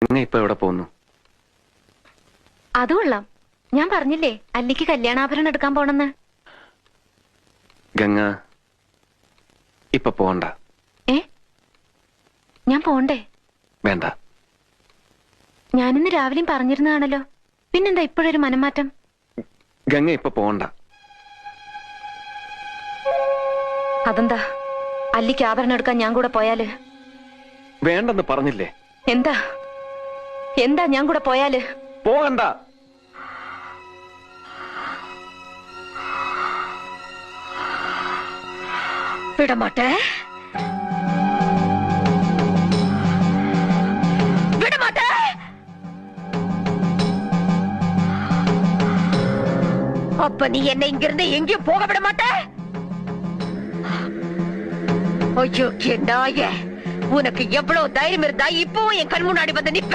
ഇപ്പൊ എവിടെ പോകുന്നു? അത് കൊള്ളാം. ഞാൻ പറഞ്ഞില്ലേ അല്ലിക്ക് കല്യാണാഭരണം എടുക്കാൻ പോണെന്ന്. ഗംഗ ഇപ്പൊ പോണ്ട. ഞാൻ പോണ്ടേ? വേണ്ട. ഞാനിന്ന് രാവിലെയും പറഞ്ഞിരുന്നതാണല്ലോ, പിന്നെന്താ ഇപ്പോഴൊരു മനംമാറ്റം? ഗംഗ ഇപ്പൊ പോണ്ട. അതെന്താ? അല്ലിക്ക് ആഭരണം എടുക്കാൻ ഞാൻ കൂടെ പോയാല്? വേണ്ടെന്ന് പറഞ്ഞില്ലേ? എന്താ എന്താ ഞാൻ കൂടെ പോയാല്? പോകണ്ട. വിടമാട്ടെ, വിടമാട്ടെ. அப்ப நீ என்ன இங்கிருந்து எங்கேயும் போக விட மாட்ட? ஐயோ நாயே, உனக்கு எவ்வளவு தைரியம் இருந்தா இப்பவும் என் கண் முன்னாடி வந்து நிப்ப?